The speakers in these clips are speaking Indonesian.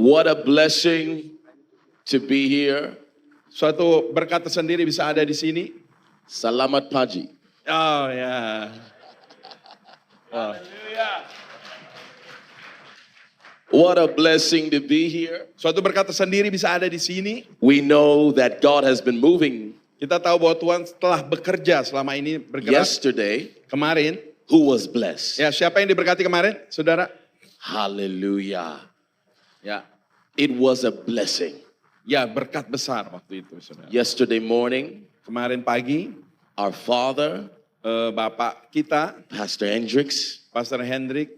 What a blessing to be here. Suatu berkat tersendiri bisa ada di sini. Salamat pagi. Oh ya. What a blessing to be here. Suatu berkat tersendiri bisa ada di sini. We know that God has been moving Kita tahu bahwa Tuhan telah bekerja selama ini bergerak. yesterday. Kemarin, Who was blessed? ya siapa yang diberkati kemarin, saudara? Hallelujah. Ya, It was a blessing. ya berkat besar waktu itu, saudara. Yesterday morning, Kemarin pagi, our father, Bapak kita, Pastor Hendricks, Pastor Hendrik,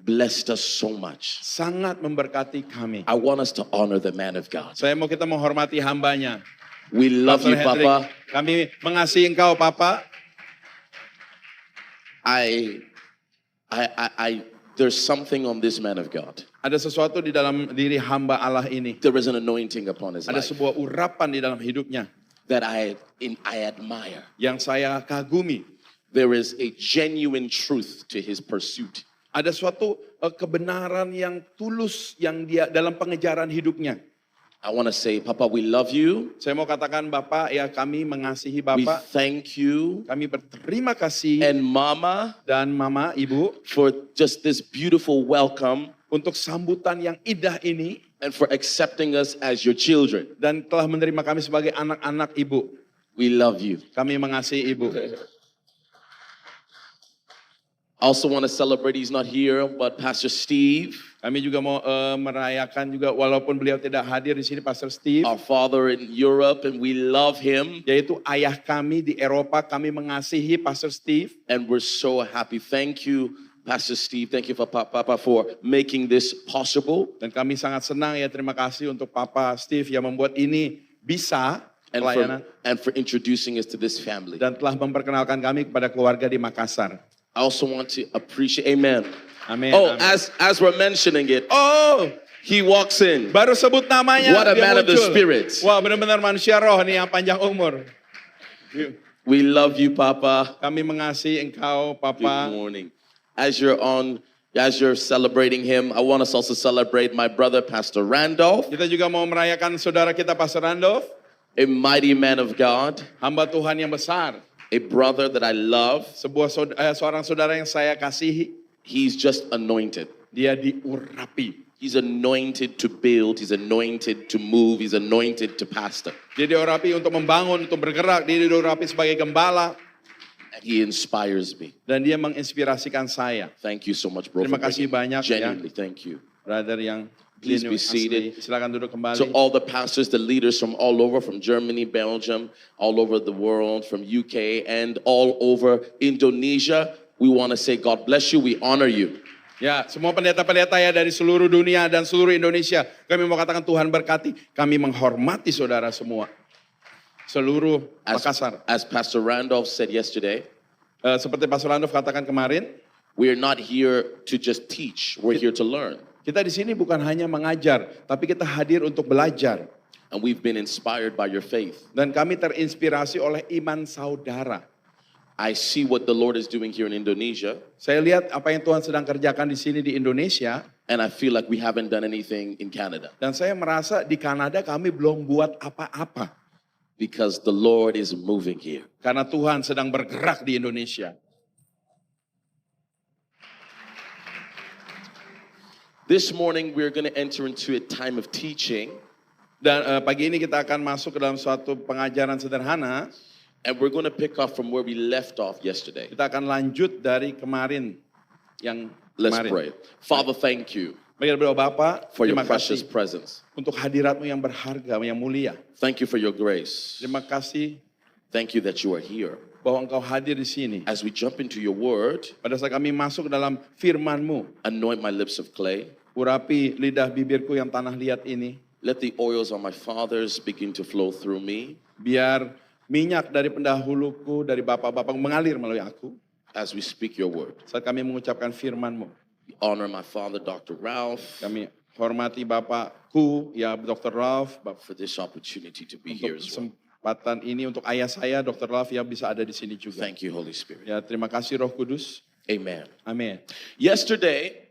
blessed us so much. sangat memberkati kami. I want us to honor the man of God. Saya mau kita menghormati hambanya. We love Pastor you, Hendrik, Papa. kami mengasihi engkau, Papa. There's something on this man of God. Ada sesuatu di dalam diri hamba Allah ini. There is an anointing upon his Ada life sebuah urapan di dalam hidupnya that I admire. yang saya kagumi. There is a genuine truth to his pursuit. Ada suatu kebenaran yang tulus yang dia dalam pengejaran hidupnya. I want to say, Papa, we love you. Saya mau katakan Bapak, ya kami mengasihi We Bapak. thank you. Kami berterima kasih And Mama, dan Mama, Ibu for just this beautiful welcome untuk sambutan yang indah ini and for accepting us as your children. dan telah menerima kami sebagai anak-anak Ibu. We love you. Kami mengasihi Ibu. I also want to celebrate, he's not here, but Pastor Steve, Kami juga mau merayakan juga walaupun beliau tidak hadir di sini, Pastor Steve, our father in Europe, and we love him. yaitu ayah kami di Eropa. Kami mengasihi Pastor Steve. And we're so happy. Thank you, Pastor Steve. Thank you for Papa for making this possible. Dan kami sangat senang ya, terima kasih untuk Papa Steve yang membuat ini bisa pelayanan And for introducing us to this family. dan telah memperkenalkan kami kepada keluarga di Makassar. I also want to appreciate, amen. Amin. Oh, amin. as we're mentioning it, Oh, he walks in. baru sebut namanya. What a dia man of the muncul. Spirit. Wah, benar-benar manusia roh nih yang panjang umur. We love you, Papa. Kami mengasihi engkau, Good Papa. morning. As you're celebrating him, I want us also celebrate my brother, Pastor Randolph, Kita juga mau merayakan saudara kita, Pastor Randolph, a mighty man of God, hamba Tuhan yang besar. a brother that I love. Seorang saudara yang saya kasihi. He's just anointed. Dia diurapi. He's anointed to build. He's anointed to move. He's anointed to pastor. Dia diurapi untuk membangun, untuk bergerak. Dia diurapi sebagai gembala. And he inspires me. Dan dia menginspirasikan saya. Thank you so much, bro. Terima for kasih bringing- banyak, ya. Genuinely, thank you. Brother yang Please be asli. seated. Silakan duduk kembali. To all the pastors, the leaders from all over, from Germany, Belgium, all over the world, from UK, and all over Indonesia, we want to say God bless you. We honor you. Ya, semua pendeta-pendeta ya dari seluruh dunia dan seluruh Indonesia. Kami mau katakan Tuhan berkati. Kami menghormati saudara semua. Seluruh Makassar. As Pastor Randolph said yesterday, Seperti Pastor Randolph katakan kemarin, we are not here to just teach. We're here to learn. kita di sini bukan hanya mengajar, tapi kita hadir untuk belajar. And we've been inspired by your faith. Dan kami terinspirasi oleh iman saudara. I see what the Lord is doing here in Indonesia, Saya lihat apa yang Tuhan sedang kerjakan di sini di Indonesia. and I feel like we haven't done anything in Canada Dan saya merasa di Kanada kami belum buat apa-apa. because the Lord is moving here. Karena Tuhan sedang bergerak di Indonesia. This morning, we're going to enter into a time of teaching, Dan pagi ini kita akan masuk ke dalam suatu pengajaran sederhana. and we're going to pick up from where we left off yesterday. Kita akan lanjut dari kemarin. Yang Let's kemarin. pray. Father, thank you Mari kita berdoa, Bapak, for your terima precious kasih presence. untuk hadirat-Mu yang berharga, yang mulia. Thank you for your grace. Terima kasih Thank you that you are here. bahwa Engkau hadir di sini. As we jump into your word, Pada saat kami masuk ke dalam firman-Mu, anoint my lips of clay. urapi lidah bibirku yang tanah liat ini. Let the oils on my fathers begin to flow through me Biar minyak dari pendahuluku, dari bapak-bapak mengalir melalui aku. as we speak your word. Saat kami mengucapkan firman-Mu. We honor my father, Dr. Ralph, Kami hormati Bapakku, ya Dr. Ralph, for this opportunity to be here untuk as well. kesempatan ini, untuk ayah saya, Dr. Ralph, yang bisa ada di sini juga. Thank you, Holy Spirit. Ya, terima kasih Roh Kudus. Amen. Amin. Yesterday,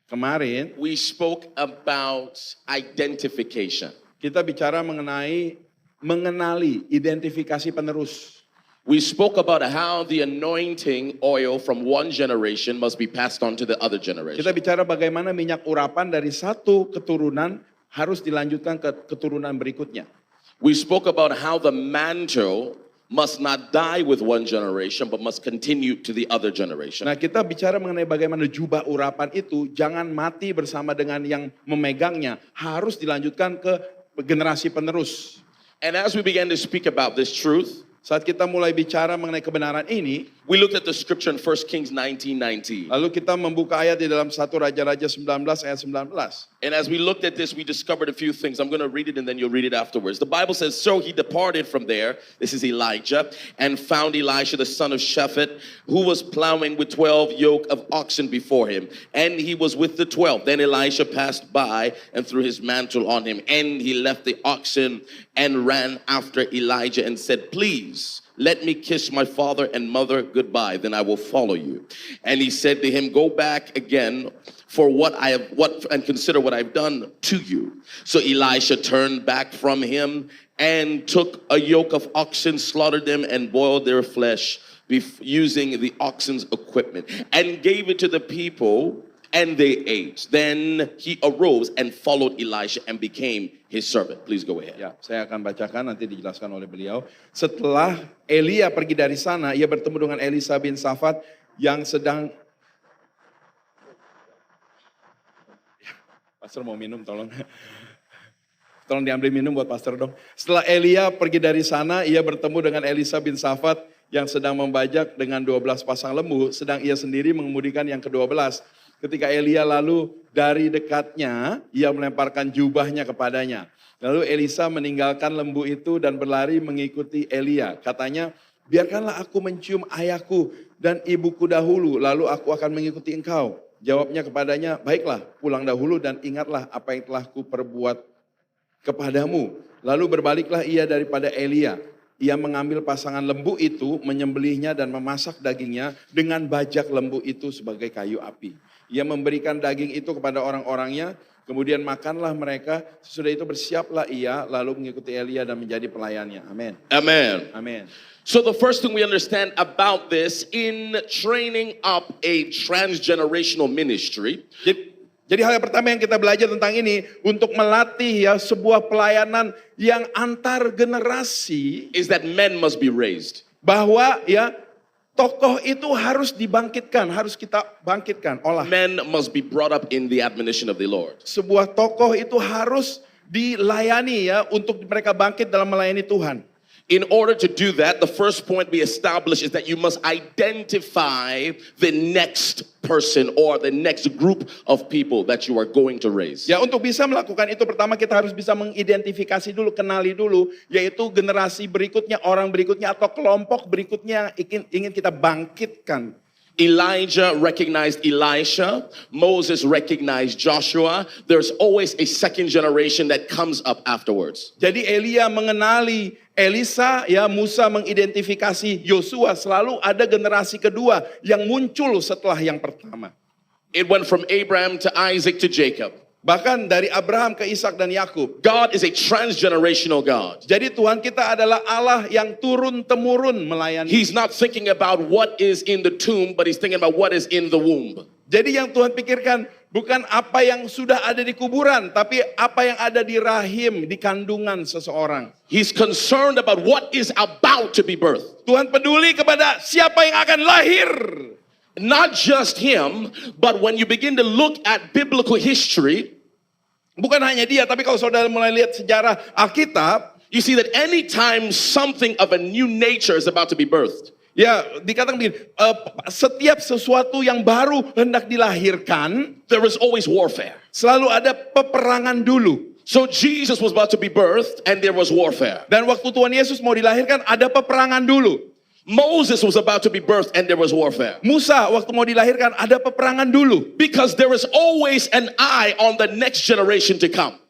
Kemarin we spoke about identification. kita bicara mengenali identifikasi penerus. We spoke about how the anointing oil from one generation must be passed on to the other generation. Kita bicara bagaimana minyak urapan dari satu keturunan harus dilanjutkan ke keturunan berikutnya. We spoke about how the mantle must not die with one generation, but must continue to the other generation. Nah, kita bicara mengenai bagaimana jubah urapan itu jangan mati bersama dengan yang memegangnya, harus dilanjutkan ke generasi penerus. And as we began to speak about this truth, Saat kita mulai bicara mengenai kebenaran ini, we looked at the scripture in 1 Kings 19:19. lalu kita membuka ayat di dalam 1 Raja-Raja 19 ayat 19. And as we looked at this, we discovered a few things. I'm going to read it and then you'll read it afterwards. The Bible says, so he departed from there, this is Elijah, and found Elisha the son of Shaphat, who was plowing with 12 yoke of oxen before him. And he was with the 12. Then Elisha passed by and threw his mantle on him. And he left the oxen and ran after Elijah and said, please, let me kiss my father and mother goodbye, then I will follow you. And he said to him, go back again for and consider what I've done to you. So Elisha turned back from him and took a yoke of oxen, slaughtered them, and boiled their flesh using the oxen's equipment, and gave it to the people, and they ate. Then he arose and followed Elisha and became his servant. Please go ahead. Ya, saya akan bacakan nanti dijelaskan oleh beliau. Setelah Elia pergi dari sana, ia bertemu dengan Elisa bin Safat yang sedang Pastor mau minum tolong. Tolong diambil minum buat pastor dong. Setelah Elia pergi dari sana, ia bertemu dengan Elisa bin Safat yang sedang membajak dengan 12 pasang lembu, sedang ia sendiri mengemudikan yang ke-12. Ketika Elia lalu dari dekatnya, ia melemparkan jubahnya kepadanya. Lalu Elisa meninggalkan lembu itu dan berlari mengikuti Elia. Katanya, biarkanlah aku mencium ayahku dan ibuku dahulu, lalu aku akan mengikuti engkau. Jawabnya kepadanya, baiklah, pulang dahulu dan ingatlah apa yang telah kuperbuat kepadamu. Lalu berbaliklah ia daripada Elia. Ia mengambil pasangan lembu itu, menyembelihnya dan memasak dagingnya dengan bajak lembu itu sebagai kayu api. Ia memberikan daging itu kepada orang-orangnya, kemudian makanlah mereka. Sesudah itu bersiaplah ia, lalu mengikuti Elia dan menjadi pelayannya. Amin. Amen. Amin. So the first thing we understand about this in training up a transgenerational ministry, Jadi hal yang pertama yang kita belajar tentang ini, untuk melatih ya sebuah pelayanan yang antar generasi, is that men must be raised. bahwa ya tokoh itu harus dibangkitkan, harus kita bangkitkan, olah. Men must be brought up in the admonition of the Lord. Sebuah tokoh itu harus dilayani ya, untuk mereka bangkit dalam melayani Tuhan. In order to do that, the first point we establish is that you must identify the next person or the next group of people that you are going to raise. Ya, untuk bisa melakukan itu pertama kita harus bisa mengidentifikasi dulu, kenali dulu, yaitu generasi berikutnya, orang berikutnya atau kelompok berikutnya yang ingin kita bangkitkan. Elijah recognized Elisha. Moses recognized Joshua. There's always a second generation that comes up afterwards. Jadi Elia mengenali Elisa, ya Musa mengidentifikasi Yosua, selalu ada generasi kedua yang muncul setelah yang pertama. It went from Abraham to Isaac to Jacob. Bahkan dari Abraham ke Ishak dan Yakub. God is a transgenerational God. Jadi Tuhan kita adalah Allah yang turun-temurun melayani. He's not thinking about what is in the tomb, but he's thinking about what is in the womb. Jadi yang Tuhan pikirkan bukan apa yang sudah ada di kuburan, tapi apa yang ada di rahim, di kandungan seseorang. He's concerned about what is about to be birthed. Tuhan peduli kepada siapa yang akan lahir. Not just him, but when you begin to look at biblical history, bukan hanya dia, tapi kalau saudara mulai lihat sejarah Alkitab, you see that anytime something of a new nature is about to be birthed, ya dikatakan begini, setiap sesuatu yang baru hendak dilahirkan, there is always warfare. selalu ada peperangan dulu. So Jesus was about to be birthed and there was warfare. Dan waktu Tuhan Yesus mau dilahirkan, ada peperangan dulu. Moses was about to be birthed and there was warfare. Musa waktu mau dilahirkan, ada peperangan dulu. Because there is always an eye on the next generation to come.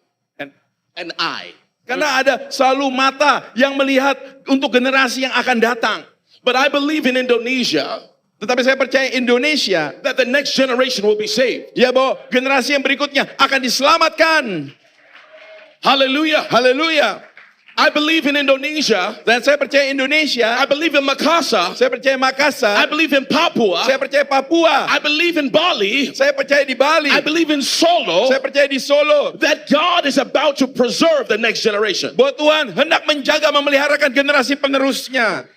An eye. Karena ada selalu mata yang melihat untuk generasi yang akan datang. But I believe in Indonesia, Tetapi saya percaya Indonesia, that the next generation will be saved. ya bahwa generasi yang berikutnya akan diselamatkan. Hallelujah. Haleluya. I believe in Indonesia. Dan saya percaya Indonesia, I believe in Makassar. saya percaya I Makassar, believe in Papua. saya percaya Papua, I believe in Bali. saya percaya di Bali, I believe in Solo. saya percaya di Solo. That God is about to preserve the next generation. Bahwa Tuhan hendak menjaga memeliharakan generasi penerusnya.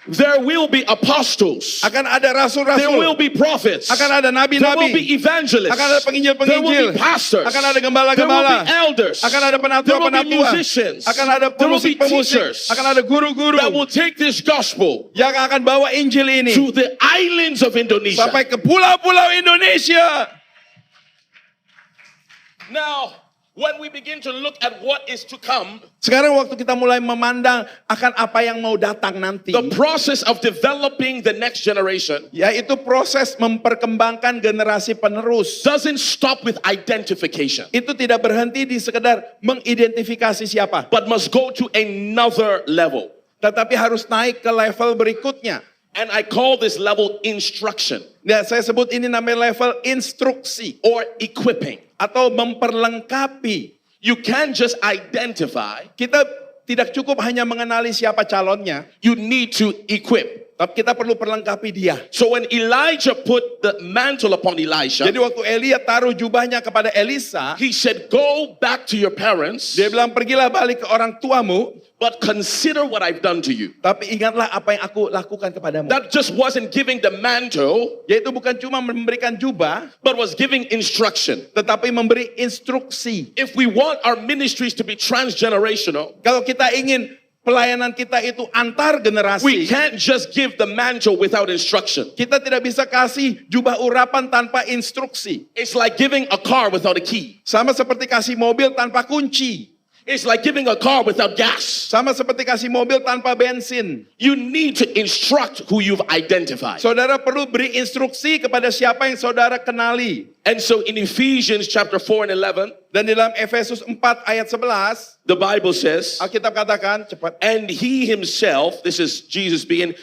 There will be apostles. Akan ada There will rasul-rasul, be prophets. akan ada There will nabi-nabi, be evangelists. akan ada There penginjil-penginjil, will be pastors. akan ada There will gembala-gembala, be elders. akan ada There will be penatua-penatua, musicians. akan ada There will be pemusik-pemusik, teachers akan ada guru-guru that will take this gospel yang akan bawa Injil ini to the islands of Indonesia. sampai ke pulau-pulau Indonesia. Now, when we begin to look at what is to come, Sekarang waktu kita mulai memandang akan apa yang mau datang nanti, the process of developing the next generation yaitu proses memperkembangkan generasi penerus. doesn't stop with identification, Itu tidak berhenti di sekedar mengidentifikasi siapa, but must go to another level. tetapi harus naik ke level berikutnya. And I call this level instruction Ya, saya sebut ini namanya level instruksi or equipping. atau memperlengkapi. You can't just identify, Kita tidak cukup hanya mengenali siapa calonnya, you need to equip. tapi kita perlu perlengkapi dia. So when Elijah put the mantle upon Elisha, Jadi waktu Elia taruh jubahnya kepada Elisa, he said, go back to your parents, dia bilang, pergilah balik ke orang tuamu, but consider what I've done to you. tapi ingatlah apa yang aku lakukan kepadamu. That just wasn't giving the mantle, Yaitu bukan cuma memberikan jubah, but was giving instruction. tetapi memberi instruksi. If we want our ministries to be transgenerational, Kalau kita ingin pelayanan kita itu antar we generasi, can't just give the mantle without instruction. kita tidak bisa kasih jubah urapan tanpa instruksi. It's like giving a car without a key. Sama seperti kasih mobil tanpa kunci. It's like giving a car without gas. Sama seperti kasih mobil tanpa bensin. You need to instruct who you've identified. Saudara perlu beri instruksi kepada siapa yang saudara kenali. And so in Ephesians chapter 4 and 11, Dan di dalam Efesus 4 ayat 11, the Bible says, Alkitab katakan, cepat. and he himself, this is Jesus being,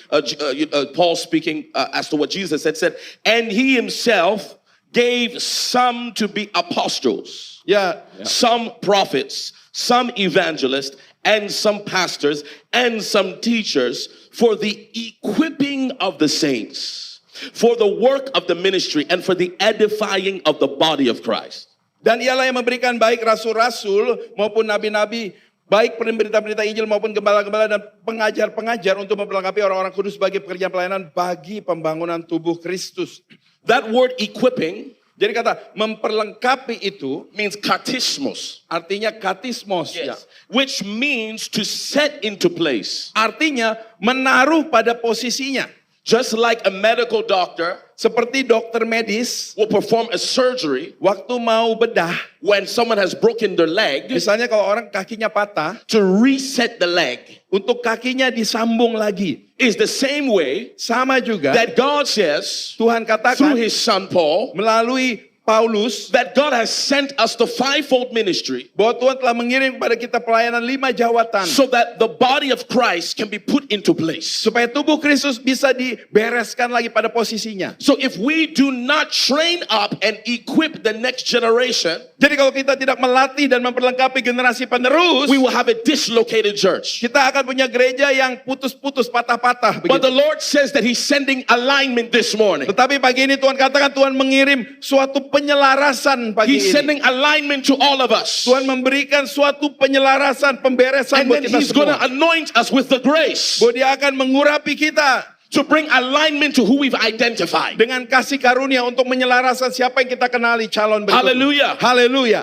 Paul speaking as to what Jesus had said, and he himself gave some to be apostles, Ya, some prophets, some evangelists, and some pastors, and some teachers for the equipping of the saints, for the work of the ministry, and for the edifying of the body of Christ. dan ialah yang memberikan baik rasul-rasul maupun nabi-nabi, baik pemberita-pemberita Injil maupun gembala-gembala dan pengajar-pengajar untuk memperlengkapi orang-orang kudus bagi pekerjaan pelayanan bagi pembangunan tubuh Kristus. That word equipping Jadi kata memperlengkapi itu means katismos. artinya katismos. Ya. Which means to set into place. Artinya menaruh pada posisinya. Just like a medical doctor Seperti dokter medis will perform a surgery waktu mau bedah. when someone has broken their leg Misalnya kalau orang kakinya patah, to reset the leg. untuk kakinya disambung lagi. Is the same way Sama juga that God says Tuhan through katakan his son Paul melalui Paulus that God has sent us the fivefold ministry bahwa Tuhan telah mengirim kepada kita pelayanan 5 jawatan. so that the body of Christ can be put into place. Supaya tubuh Kristus bisa dibereskan lagi pada posisinya. So if we do not train up and equip the next generation, Jadi kalau kita tidak melatih dan memperlengkapi generasi penerus, we will have a dislocated church. kita akan punya gereja yang putus-putus, patah-patah. But the Begitu. Lord says that he's sending alignment this morning. Tetapi pagi ini Tuhan katakan Tuhan mengirim suatu penyelarasan pagi He's ini. sending alignment to all of us. Tuhan memberikan suatu penyelarasan, pemberesan And buat then kita he's going to semua. anoint us with the grace Bahwa dia akan mengurapi kita to bring alignment to who we've identified. dengan kasih karunia untuk menyelarasan siapa yang kita kenali calon berikutnya. Hallelujah. Haleluya.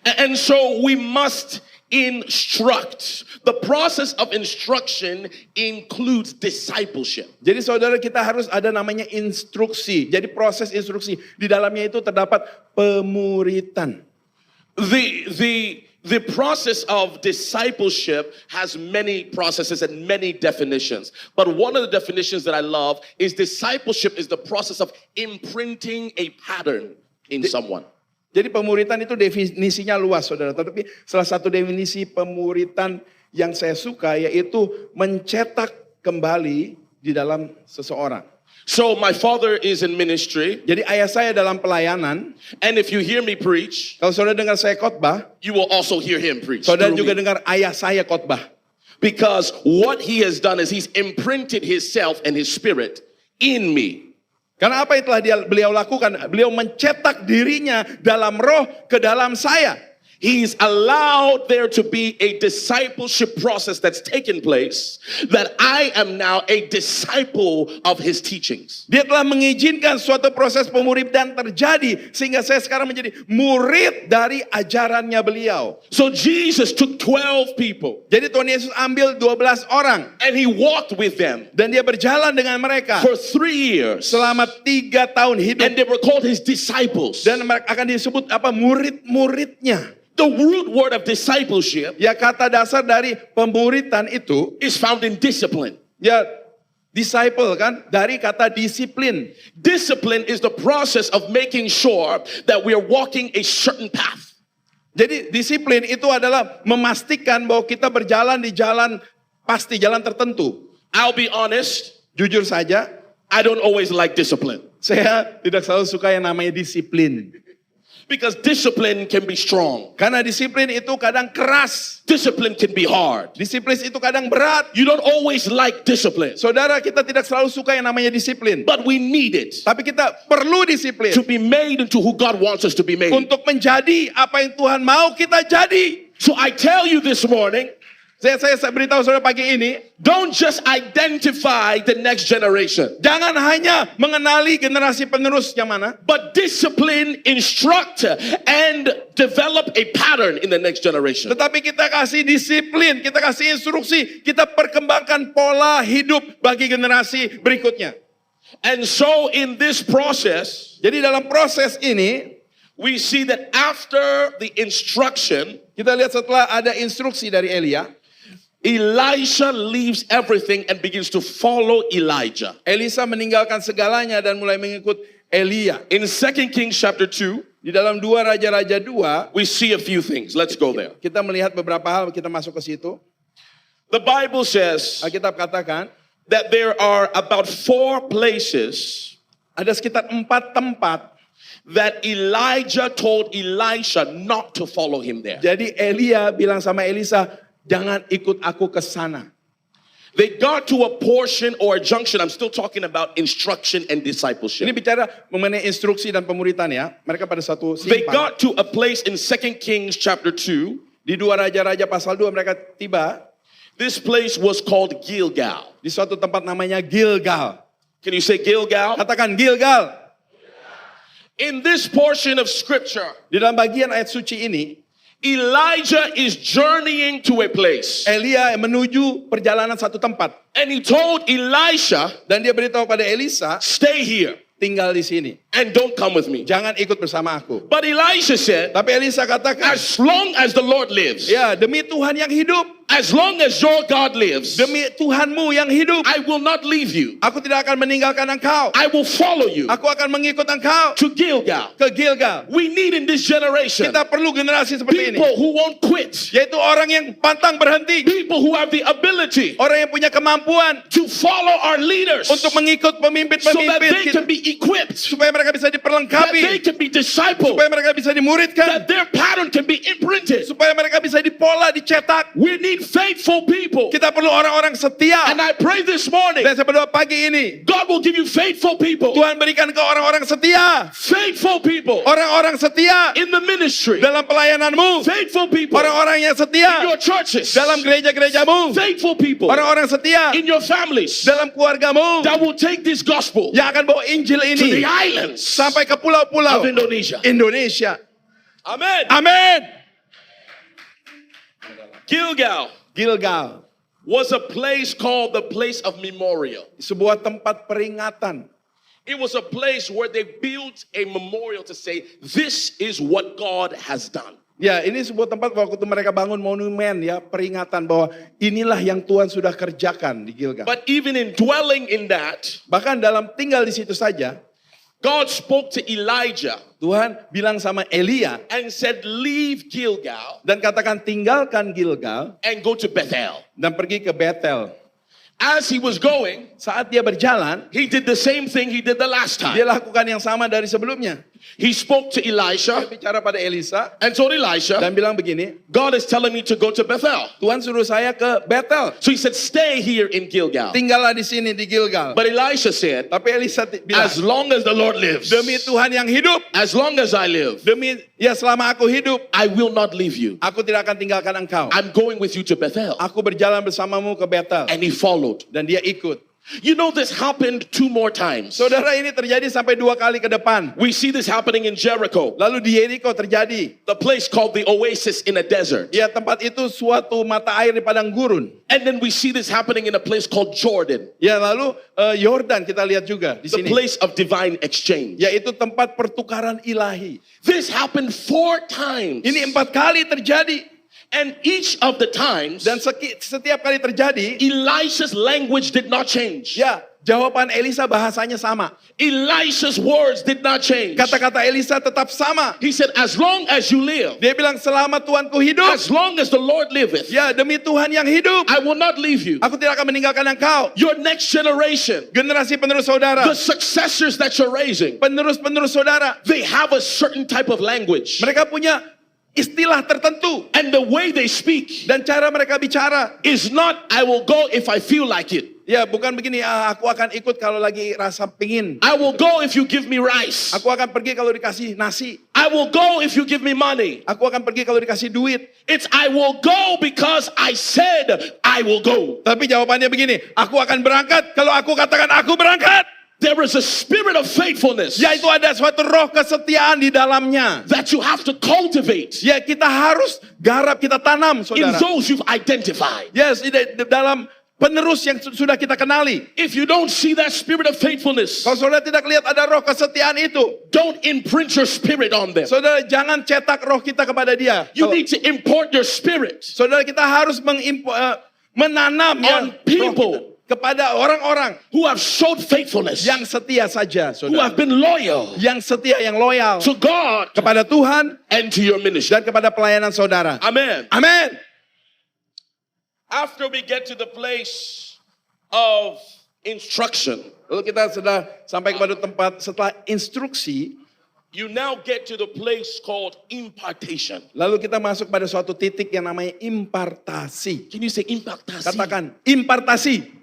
And so we must instruct. The process of instruction includes discipleship. Jadi saudara, kita harus ada namanya instruksi. Jadi proses instruksi. Di dalamnya itu terdapat pemuritan. The process of discipleship has many processes and many definitions. But one of the definitions that I love is discipleship is the process of imprinting a pattern in someone. Jadi pemuritan itu definisinya luas saudara. Tetapi salah satu definisi pemuritan yang saya suka yaitu mencetak kembali di dalam seseorang. So my father is in ministry, Jadi ayah saya dalam pelayanan, and if you hear me preach, kalau saudara dengar saya khotbah, you will also hear him preach. saudara through juga me. dengar ayah saya khotbah. Because what he has done is he's imprinted himself and his spirit in me. Karena apa yang telah beliau lakukan? Beliau mencetak dirinya dalam roh ke dalam saya. He's allowed there to be a discipleship process that's taken place, that I am now a disciple of his teachings. Dia telah mengizinkan suatu proses pemuridan terjadi sehingga saya sekarang menjadi murid dari ajarannya beliau. So Jesus took 12 people Jadi Tuhan Yesus ambil 12 orang and he walked with them dan dia berjalan dengan mereka for 3 years. selama 3 tahun hidup And they were called his disciples. dan akan disebut apa murid-muridnya. The root word of discipleship Ya kata dasar dari pemuridan itu is found in discipline. ya disciple kan dari kata disiplin. Discipline is the process of making sure that we are walking a certain path. Jadi disiplin itu adalah memastikan bahwa kita berjalan di jalan pasti, jalan tertentu. I'll be honest, Jujur saja, I don't always like discipline. saya tidak selalu suka yang namanya disiplin. Because discipline can be strong. Karena disiplin itu kadang keras. Discipline can be hard. Disiplin itu kadang berat. You don't always like discipline, Saudara, kita tidak selalu suka yang namanya disiplin. but we need it Tapi kita perlu disiplin. to be made into who God wants us to be made. Untuk menjadi apa yang Tuhan mau kita jadi. So I tell you this morning, Saya beritahu saudara pagi ini, don't just identify the next generation, jangan hanya mengenali generasi penerus yang mana, but discipline, instruct, and develop a pattern in the next generation. tetapi kita kasih disiplin, kita kasih instruksi, kita perkembangkan pola hidup bagi generasi berikutnya. And so in this process, Jadi dalam proses ini, we see that after the instruction, kita lihat setelah ada instruksi dari Elia, Elisha leaves everything and begins to follow Elijah. Elisa meninggalkan segalanya dan mulai mengikut Elia. In 2 Kings chapter 2, Di dalam 2 Raja-Raja 2, we see a few things. Let's go there. kita melihat beberapa hal, kita masuk ke situ. The Bible says Alkitab katakan, that there are about 4 places ada sekitar 4 tempat. that Elijah told Elisha not to follow him there. Jadi Elia bilang sama Elisa, jangan ikut aku ke sana. They got to a portion or a junction. I'm still talking about instruction and Ini discipleship. bicara mengenai instruksi dan pemuritan ya. Mereka pada satu They simpang. got to a place in 2 Kings chapter 2. Di 2 Raja-Raja pasal 2 mereka tiba This place was called Gilgal. di suatu tempat namanya Gilgal. Can you say Gilgal? Katakan Gilgal. In this portion of scripture, Di dalam bagian ayat suci ini, Elijah is journeying to a place. Elia menuju perjalanan satu tempat. And he told Elisha, Dan dia beritahu pada Elisa, stay here tinggal di sini. and don't come with me. Jangan ikut bersama aku. But Elisha said, Tapi Elisa katakan, as long as the Lord lives, ya demi Tuhan yang hidup, as long as your God lives, demi Tuhanmu yang hidup, I will not leave you. aku tidak akan meninggalkan engkau. I will follow you Aku akan mengikut engkau to Gilgal. ke Gilgal. We need in this generation Kita perlu generasi seperti ini. people who won't quit, Yaitu orang yang pantang berhenti. people who have the ability Orang yang punya kemampuan to follow our leaders so untuk mengikut that pemimpin-pemimpin they kita. can be equipped, Supaya mereka bisa that they diperlengkapi. can be discipled, Supaya mereka bisa dimuridkan. that their pattern can be imprinted. Supaya mereka bisa dipola, dicetak. We need faithful people. Kita perlu orang-orang setia. And I pray this morning, Dan saya berdoa pagi ini, God will give you faithful people. Tuhan berikan ke orang-orang setia. Faithful people Orang-orang setia in the ministry. dalam pelayananmu. Faithful people Orang-orang yang in setia your churches. dalam gereja-gerejamu. Faithful people Orang-orang setia in your families dalam keluargamu. that will take this gospel Yang akan bawa Injil to ini the islands sampai ke of pulau-pulau Indonesia. Indonesia. Amen. Amin. Gilgal Gilgal, was a place called the place of memorial. sebuah tempat peringatan. It was a place where they built a memorial to say, this is what God has done. Ya, ini sebuah tempat waktu mereka bangun monumen ya, peringatan bahwa inilah yang Tuhan sudah kerjakan di Gilgal. But even in dwelling in that, Bahkan dalam tinggal di situ saja, God spoke to Elijah Tuhan bilang sama Elia and said, leave Gilgal dan katakan tinggalkan Gilgal and go to Bethel. dan pergi ke Betel. As he was going, saat dia berjalan, he did the same thing he did the last dia time. lakukan yang sama dari sebelumnya. He spoke to Dia Elisha bicara pada Elisa and told Elisha, dan bilang begini, God is telling me to go to Bethel. Tuhan suruh saya ke Betel. So he said, stay here in Gilgal. Tinggallah di sini di Gilgal. But Elisha said, Tapi Elisa bilang, as long as the Lord lives, demi Tuhan yang hidup, as long as I live, demi selama aku hidup, I will not leave you. aku tidak akan tinggalkan engkau. I'm going with you to Bethel. Aku berjalan bersamamu ke Betel. And he followed. Dan dia ikut. You know, this happened 2 more times. Saudara, ini terjadi sampai 2 kali ke depan. We see this happening in Jericho, Lalu di Yeriko terjadi. the place called the oasis in a desert. Ya, tempat itu suatu mata air di padang gurun. And then we see this happening in a place called Jordan, Ya, lalu Yordan kita lihat juga di the sini. place of divine exchange. Yaitu tempat pertukaran ilahi. This happened 4 times. Ini 4 kali terjadi. And each of the times, Dan setiap kali terjadi, Elisha's language did not change. ya, jawaban Elisa bahasanya sama. Elisha's words did not change. Kata-kata Elisa tetap sama. He said, as long as you live, Dia bilang, selama Tuhanku hidup, as long as the Lord liveth, ya demi Tuhan yang hidup, I will not leave you. aku tidak akan meninggalkan engkau. Your next generation, Generasi penerus saudara, the successors that you're raising, penerus-penerus saudara, they have a certain type of language. mereka punya istilah tertentu. And the way they speak Dan cara mereka bicara, is not, I will go if I feel like it. ya bukan begini, aku akan ikut kalau lagi rasa pingin. I will go if you give me rice. Aku akan pergi kalau dikasih nasi. I will go if you give me money. Aku akan pergi kalau dikasih duit. It's I will go because I said I will go. Tapi jawabannya begini, aku akan berangkat kalau aku katakan aku berangkat. There is a spirit of faithfulness Yaitu ada suatu roh kesetiaan di dalamnya. that you have to cultivate Ya, kita harus garap, kita tanam, in saudara. those you've identified. Yes, di dalam penerus yang sudah kita kenali. If you don't see that spirit of faithfulness, Kalau saudara tidak lihat ada roh kesetiaan itu, don't imprint your spirit on them. saudara jangan cetak roh kita kepada dia. You need to import your spirit Saudara, kita harus menanam on people kepada orang-orang who have showed faithfulness, yang setia saja, who saudara. have been loyal Yang setia, yang loyal to God kepada Tuhan and to your ministry. dan kepada pelayanan saudara. Amen. Amin. After we get to the place of instruction, Lalu kita sudah sampai kepada tempat setelah instruksi, you now get to the place called impartation. lalu kita masuk pada suatu titik yang namanya impartasi. Can you say impartation? Katakan impartasi,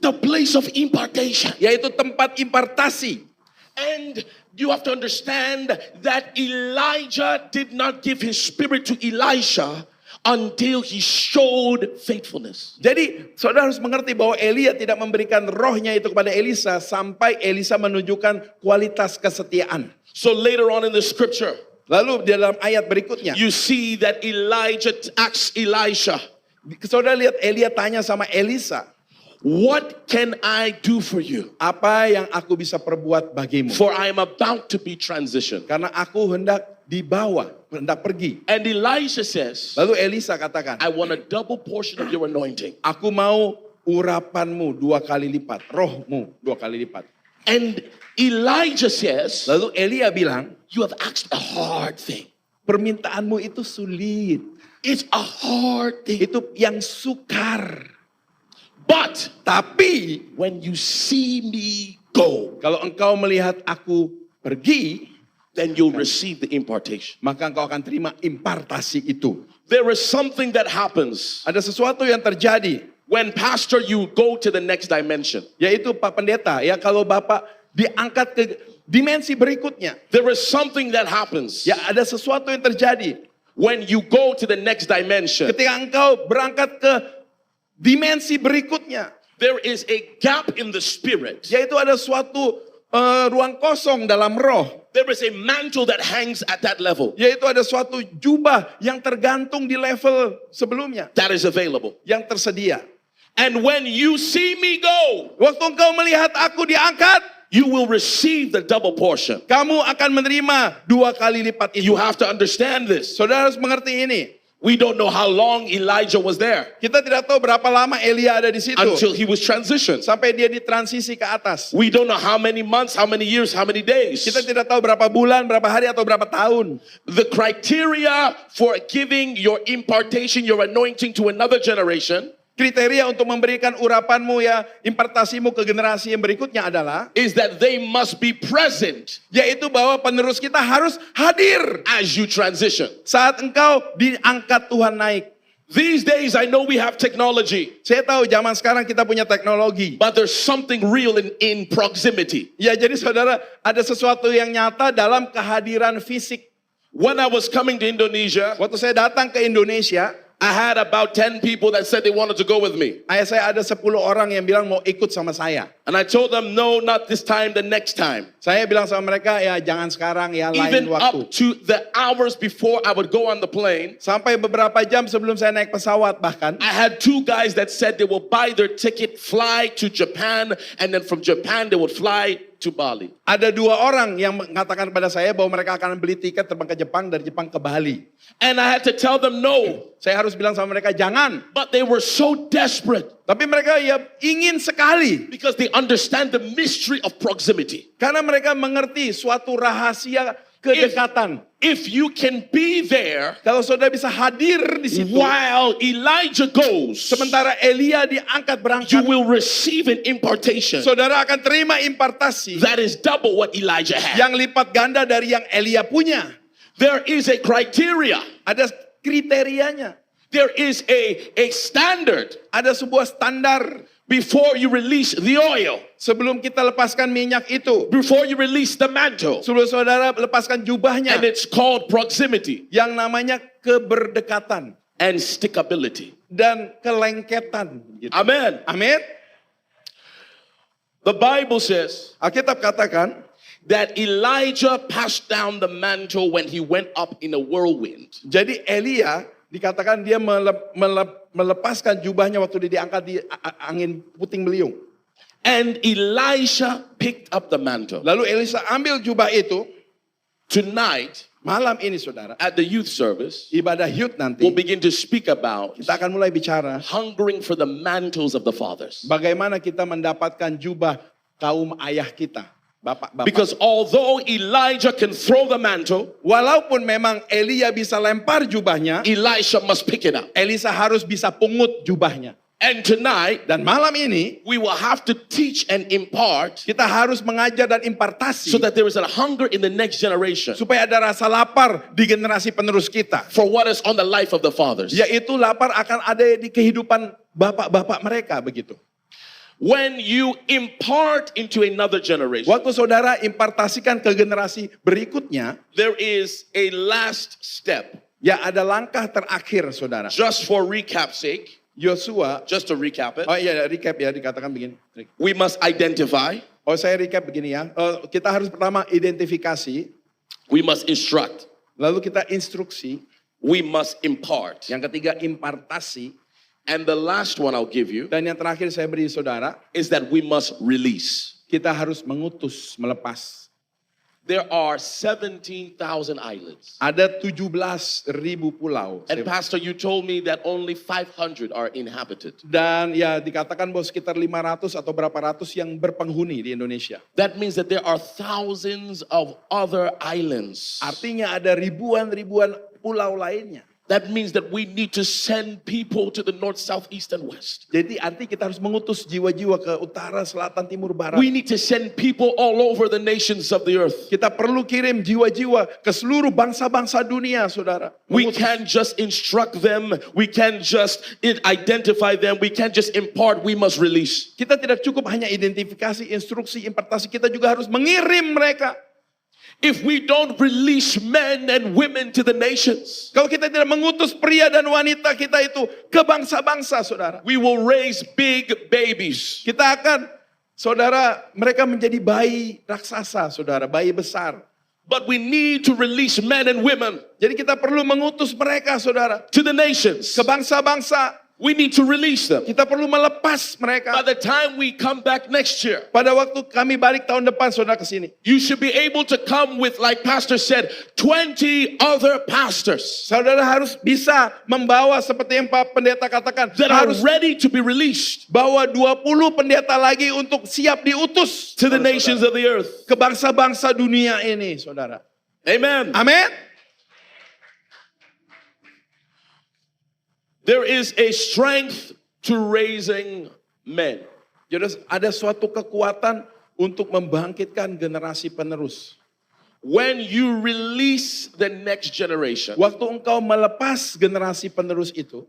The place of impartation. yaitu tempat impartasi. And you have to understand that Elijah did not give his spirit to Elisha until he showed faithfulness. Jadi saudara harus mengerti bahwa Elia tidak memberikan rohnya itu kepada Elisa sampai Elisa menunjukkan kualitas kesetiaan. So later on in the scripture, Lalu di dalam ayat berikutnya, you see that Elijah asks Elisha, saudara lihat Elia tanya sama Elisa, what can I do for you? apa yang aku bisa perbuat bagimu? For I am about to be transitioned. Karena aku hendak dibawa, hendak pergi. And Elisha says, Lalu Elisa katakan, I want a double portion of your anointing. aku mau urapanmu 2 kali lipat, rohmu 2 kali lipat. And Elijah says, Lalu Elia bilang, you have asked a hard thing. permintaanmu itu sulit, It's a hard thing. itu yang sukar. But Tapi when you see me go, kalau engkau melihat aku pergi, then you'll receive the impartation. maka engkau akan terima impartasi itu. There is something that happens Ada sesuatu yang terjadi, when, Pastor, you go to the next dimension. yaitu Pak Pendeta, ya kalau Bapak diangkat ke dimensi berikutnya, There is something that happens ya ada sesuatu yang terjadi. when you go to the next dimension. Ketika engkau berangkat ke dimensi berikutnya, There is a gap in the spirit. yaitu ada suatu ruang kosong dalam roh, There is a mantle that hangs at that level yaitu ada suatu jubah yang tergantung di level sebelumnya, that is available. yang tersedia. And when you see me go, Waktu engkau melihat aku diangkat, you will receive the double portion. kamu akan menerima 2 kali lipat itu. You have to understand this. Saudara harus mengerti ini. We don't know how long Elijah was there Kita tidak tahu berapa lama Elia ada di situ until he was transitioned. sampai dia ditransisi ke atas. We don't know how many months, how many years, how many days. Kita tidak tahu berapa bulan, berapa hari atau berapa tahun. The criteria for giving your impartation, your anointing to another generation kriteria untuk memberikan urapanmu ya, impartasimu ke generasi yang berikutnya adalah is that they must be present yaitu bahwa penerus kita harus hadir as you transition. saat engkau diangkat Tuhan naik. These days, I know we have technology, Saya tahu zaman sekarang kita punya teknologi. but there's something real in proximity. Ya, jadi saudara, ada sesuatu yang nyata dalam kehadiran fisik. When I was coming to Indonesia, Waktu saya datang ke Indonesia, I had about 10 people that said they wanted to go with me. ayah saya ada 10 orang yang bilang mau ikut sama saya. And I told them, no, not this time, the next time. Saya bilang sama mereka, ya jangan sekarang, ya lain Even waktu. up to the hours before I would go on the plane, Sampai beberapa jam sebelum saya naik pesawat bahkan, I had 2 guys that said they will buy their ticket, fly to Japan, and then from Japan they would fly to Bali. ada 2 orang yang mengatakan kepada saya bahwa mereka akan beli tiket terbang ke Jepang, dari Jepang ke Bali. And I had to tell them no, Saya harus bilang sama mereka, jangan. but they were so desperate Tapi mereka ya ingin sekali. because they understand the mystery of proximity. Karena mereka mengerti suatu rahasia kedekatan. If you can be there Kalau saudara bisa hadir di situ, while Elijah goes, sementara Elia diangkat you berangkat, will receive an impartation saudara akan terima impartasi that is double what Elijah had. yang lipat ganda dari yang Elia punya. There is a criteria. Ada kriterianya. There is a standard Ada sebuah standar before you release the oil, sebelum kita lepaskan minyak itu. before you release the mantle, Sebelum saudara lepaskan jubahnya. and it's called proximity Yang namanya keberdekatan and stickability. dan kelengketan. Gitu. Amen. Amin. The Bible says Alkitab katakan, that Elijah passed down the mantle when he went up in a whirlwind. jadi Elia dikatakan dia melepaskan jubahnya waktu dia diangkat di angin puting beliung. And Elisha picked up the mantle. Lalu Elisa ambil jubah itu. Tonight, Malam ini saudara, at the youth service, ibadah youth nanti, we'll begin to speak about kita akan mulai bicara hungering for the mantles of the fathers. bagaimana kita mendapatkan jubah kaum ayah kita, bapak-bapak. Because although Elijah can throw the mantle, Walaupun memang Elia bisa lempar jubahnya, Elisha must pick it up. Elisa harus bisa pungut jubahnya. And tonight, Dan malam ini, we will have to teach and impart kita harus mengajar dan impartasi so that there is a hunger in the next generation supaya ada rasa lapar di generasi penerus kita. for what is on the life of the fathers. Yaitu lapar akan ada di kehidupan bapak-bapak mereka begitu. When you impart into another generation, Waktu saudara impartasikan ke generasi berikutnya, there is a last step. ya ada langkah terakhir saudara. Just for recap's sake, Yosua, just to recap it, oh iya recap ya, dikatakan begini. we must identify, Oh saya recap begini ya. Kita harus pertama identifikasi, we must instruct, lalu kita instruksi, we must impart. yang ketiga impartasi, And the last one I'll give you dan yang terakhir saya beri saudara, is that we must release. kita harus mengutus, melepas. There are 17,000 islands. Ada 17.000 pulau. And Pastor, you told me that only 500 are inhabited. Dan ya dikatakan bahwa sekitar 500 atau berapa ratus yang berpenghuni di Indonesia. That means that there are thousands of other islands. Artinya ada ribuan-ribuan pulau lainnya. That means that we need to send people to the north, south, east, and west. Jadi arti kita harus mengutus jiwa-jiwa ke utara, selatan, timur, barat. We need to send people all over the nations of the earth. Kita perlu kirim jiwa-jiwa ke seluruh bangsa-bangsa dunia, saudara. We Mengutus. can't just instruct them. We can't just identify them. We can't just impart. We must release. Kita tidak cukup hanya identifikasi, instruksi, impartasi. Kita juga harus mengirim mereka. If we don't release men and women to the nations, Kalau kita tidak mengutus pria dan wanita kita itu ke bangsa-bangsa, saudara. we will raise big babies. Kita akan, saudara, mereka menjadi bayi raksasa, saudara, bayi besar. But we need to release men and women Jadi kita perlu mengutus mereka, saudara, to the nations. ke bangsa-bangsa. We need to release them. Kita perlu melepas By mereka. the time we come back next year, Pada waktu kami balik tahun depan, saudara, ke sini. you should be able to come with, like Pastor said, 20 other pastors Saudara harus bisa membawa seperti yang Pak Pendeta katakan. that are Harus ready to be released bawa 20 pendeta lagi untuk siap diutus to the oleh nations saudara, of the earth. ke bangsa-bangsa dunia ini, saudara. Amen. Amin. There is a strength to raising men. Jadi ada suatu kekuatan untuk membangkitkan generasi penerus. When you release the next generation, Waktu engkau melepas generasi penerus itu,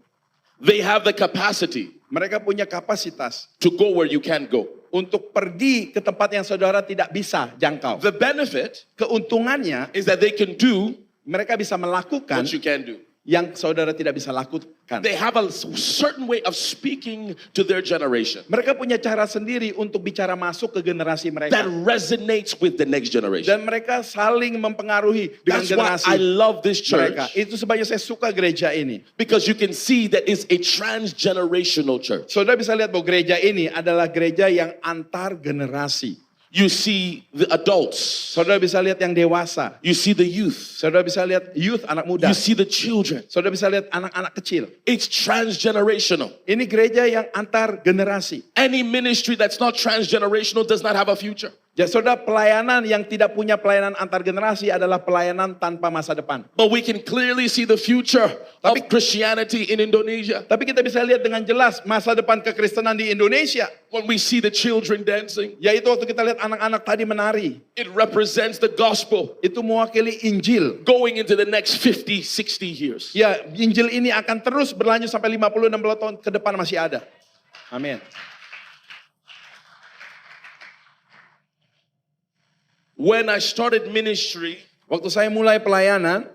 they have the capacity mereka punya kapasitas to go where you can't go. untuk pergi ke tempat yang saudara tidak bisa jangkau. The benefit Keuntungannya, is that they can do mereka bisa melakukan what you can do. yang saudara tidak bisa lakukan. They have a certain way of speaking to their generation Mereka punya cara sendiri untuk bicara masuk ke generasi that mereka. resonates with the next generation. Dan mereka saling mempengaruhi dengan That's why generasi I love this church, mereka. Itu sebabnya saya suka gereja ini. because you can see that it's a transgenerational church. Saudara bisa lihat bahwa gereja ini adalah gereja yang antar generasi. You see the adults, Saudara bisa lihat yang dewasa. you see the youth, Saudara bisa lihat youth, anak muda. you see the children. Saudara bisa lihat anak-anak kecil. It's transgenerational. Ini gereja yang antar generasi. Any ministry that's not transgenerational does not have a future. Ya, saudara, pelayanan yang tidak punya pelayanan antar generasi adalah pelayanan tanpa masa depan. But we can clearly see the future of Christianity in Indonesia Tapi kita bisa lihat dengan jelas masa depan kekristenan di Indonesia. when we see the children dancing. Yaitu waktu kita lihat anak-anak tadi menari. It represents the gospel Itu mewakili Injil. going into the next 50, 60 years. Ya, Injil ini akan terus berlanjut sampai 50-60 tahun ke depan masih ada. Amin. When I started ministry, Waktu saya mulai pelayanan,